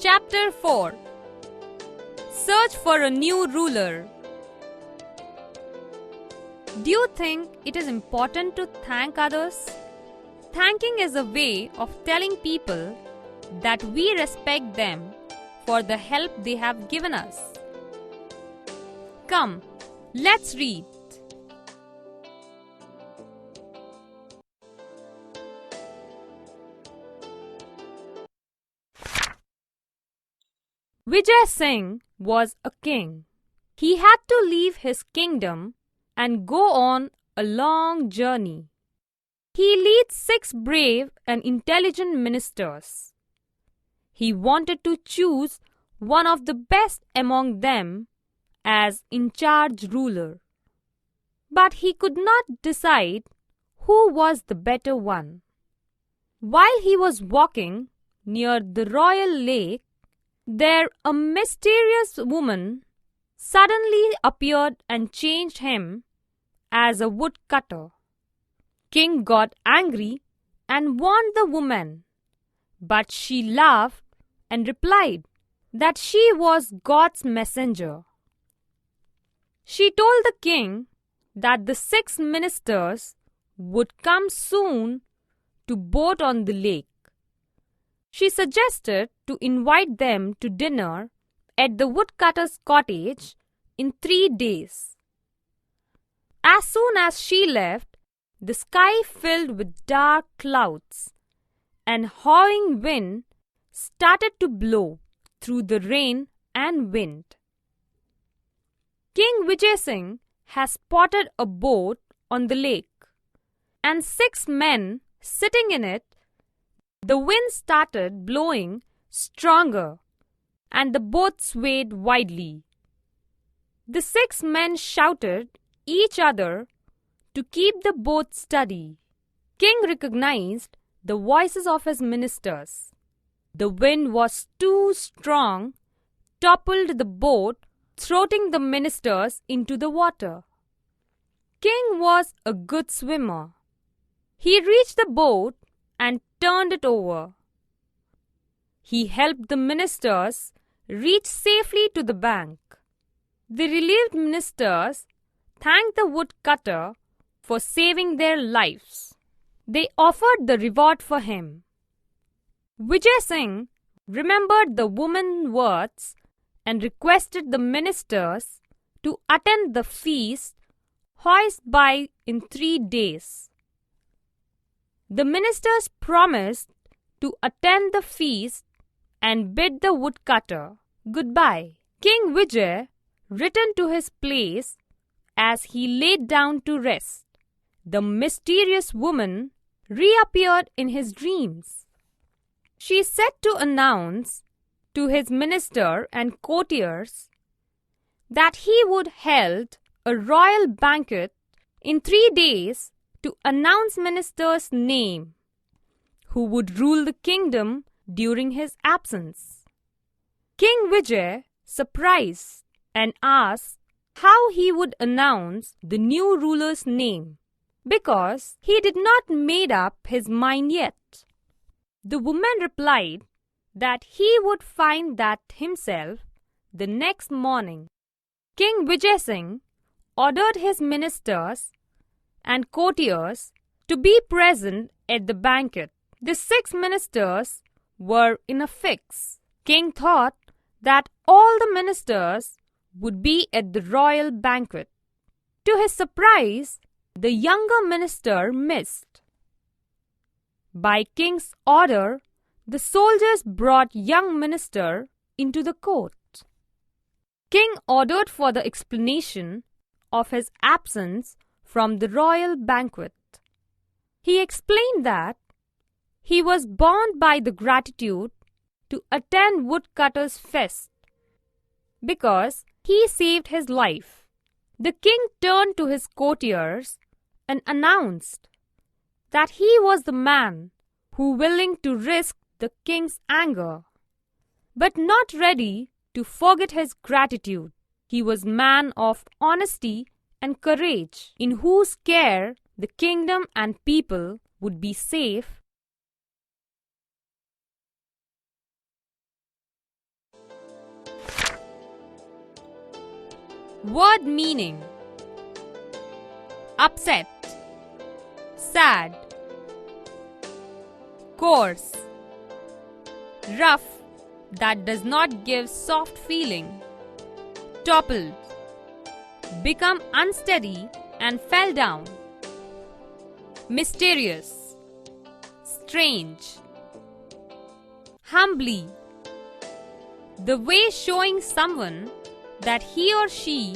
Chapter 4. Search for a new ruler. Do you think it is important to thank others? Thanking is a way of telling people that we respect them for the help they have given us. Come, let's read. Vijay Singh was a king. He had to leave his kingdom and go on a long journey. He leads 6 brave and intelligent ministers. He wanted to choose one of the best among them as in-charge ruler. But he could not decide who was the better one. While he was walking near the royal lake, there a mysterious woman suddenly appeared and changed him as a woodcutter. King got angry and warned the woman, but she laughed and replied that she was God's messenger. She told the king that the 6 ministers would come soon to boat on the lake. She suggested to invite them to dinner at the woodcutter's cottage in 3 days. As soon as she left, the sky filled with dark clouds, and howling wind started to blow through the rain and wind. King Vijay Singh has spotted a boat on the lake, and 6 men sitting in it. The wind started blowing stronger, and the boat swayed widely. The 6 men shouted each other to keep the boat steady. King recognized the voices of his ministers. The wind was too strong, toppled the boat, throwing the ministers into the water. King was a good swimmer. He reached the boat and turned it over. He helped the ministers reach safely to the bank. The relieved ministers thanked the woodcutter for saving their lives. They offered the reward for him. Vijay Singh remembered the woman's words and requested the ministers to attend the feast hoist by in 3 days. The ministers promised to attend the feast and bid the woodcutter goodbye. King Vijay returned to his place as he laid down to rest. The mysterious woman reappeared in his dreams. She said to announce to his minister and courtiers that he would hold a royal banquet in 3 days to announce minister's name, who would rule the kingdom during his absence. King Vijay surprised and asked how he would announce the new ruler's name, because he did not made up his mind yet. The woman replied that he would find that himself the next morning. King Vijay Singh ordered his ministers and courtiers to be present at the banquet. The 6 ministers were in a fix. King thought that all the ministers would be at the royal banquet. To his surprise, the younger minister missed. By King's order, the soldiers brought young minister into the court. King ordered for the explanation of his absence from the royal banquet. He explained that he was bound by the gratitude to attend woodcutter's feast because he saved his life. The king turned to his courtiers and announced that he was the man who willing to risk the king's anger, but not ready to forget his gratitude. He was man of honesty and courage, in whose care the kingdom and people would be safe Word meaning: upset, sad, coarse, rough that does not give soft feeling, toppled, become unsteady and fell down, mysterious, strange, humbly, the way showing someone that he or she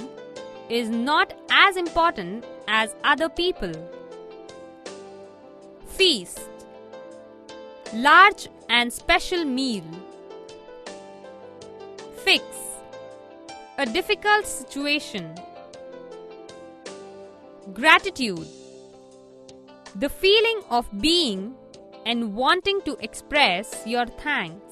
is not as important as other people. Feast, large and special meal. Fix, a difficult situation. Gratitude, the feeling of being and wanting to express your thanks.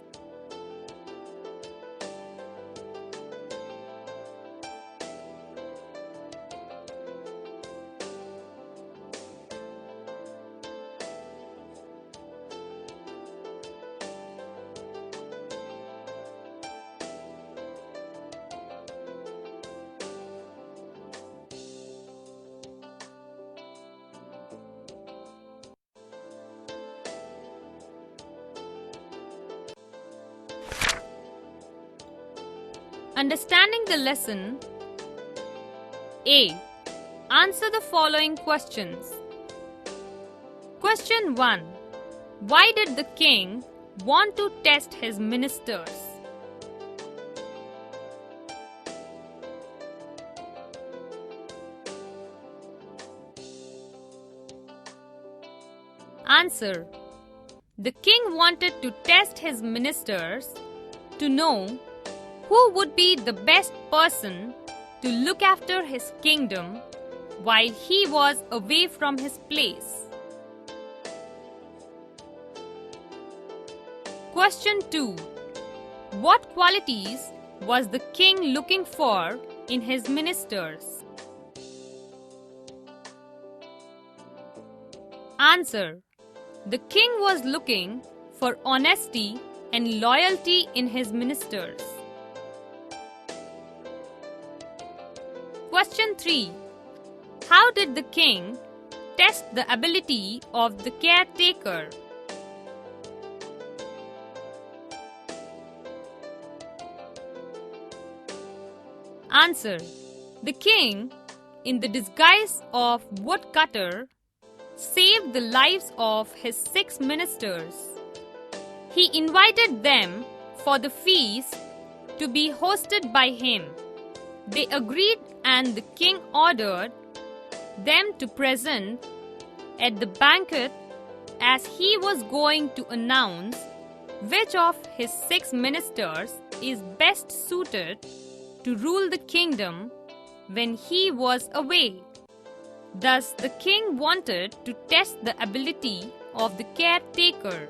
Understanding the lesson. A. Answer the following questions. Question 1. Why did the king want to test his ministers? Answer. The king wanted to test his ministers to know who would be the best person to look after his kingdom while he was away from his place. Question 2. What qualities was the king looking for in his ministers? Answer. The king was looking for honesty and loyalty in his ministers. Question 3. How did the king test the ability of the caretaker? Answer. The king, in the disguise of woodcutter, saved the lives of his 6 ministers. He invited them for the feast to be hosted by him. They agreed, and the king ordered them to present at the banquet as he was going to announce which of his 6 ministers is best suited to rule the kingdom when he was away. Thus, the king wanted to test the ability of the caretaker.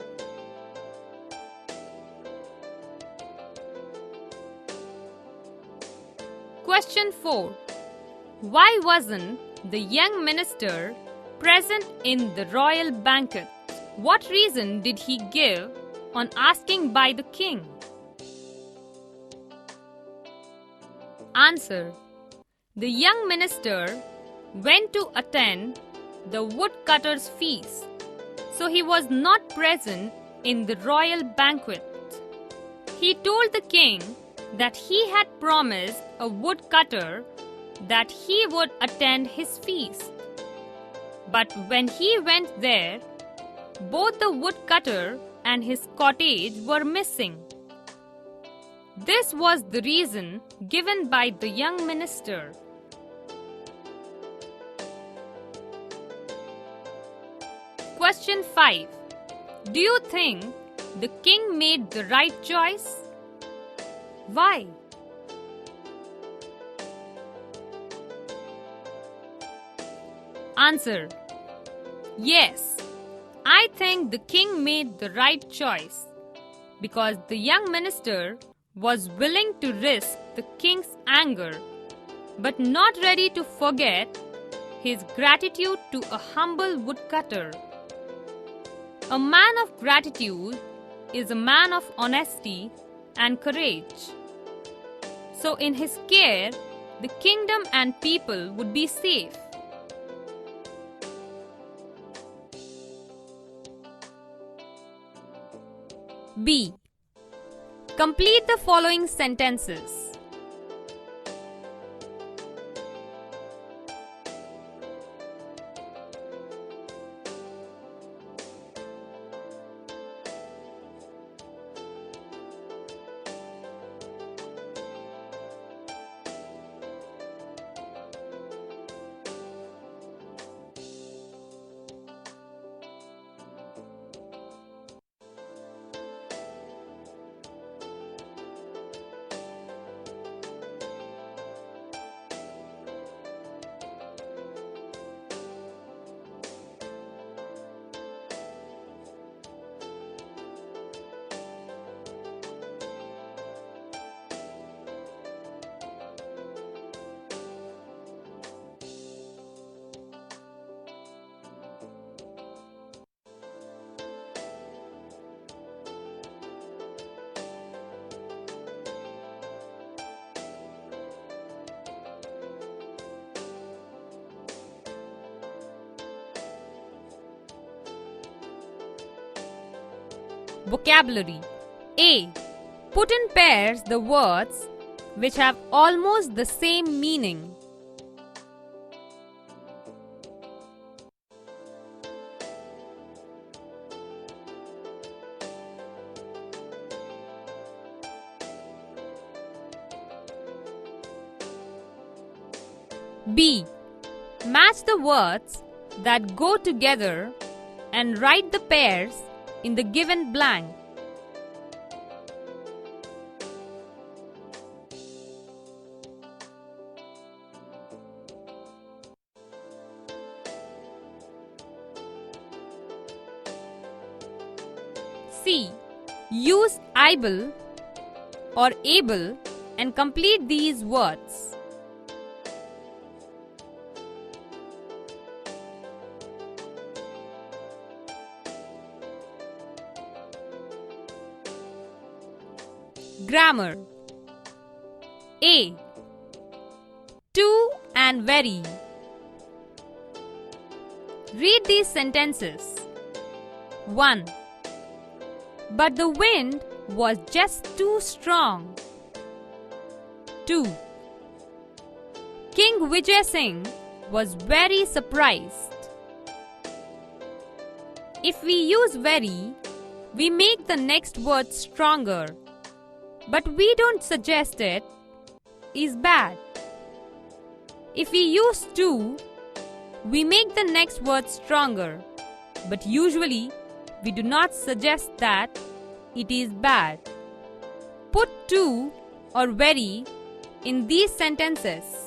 Question 4. Why wasn't the young minister present in the royal banquet? What reason did he give on asking by the king? Answer. The young minister went to attend the woodcutter's feast, so he was not present in the royal banquet. He told the king that he had promised a woodcutter that he would attend his feast. But when he went there, both the woodcutter and his cottage were missing. This was the reason given by the young minister. Question 5. Do you think the king made the right choice? Why? Answer. Yes, I think the king made the right choice because the young minister was willing to risk the king's anger but not ready to forget his gratitude to a humble woodcutter. A man of gratitude is a man of honesty and courage. So in his care, the kingdom and people would be safe. B. Complete the following sentences. Vocabulary. A. Put in pairs the words which have almost the same meaning. B. Match the words that go together and write the pairs in the given blank. C. Use able or able and complete these words. Grammar. A. To and very. Read these sentences. 1. But the wind was just too strong. 2. King Vijay Singh was very surprised. If we use very, we make the next word stronger. But we don't suggest it is bad. If we use to, we make the next word stronger. But usually, we do not suggest that it is bad. Put to or very in these sentences.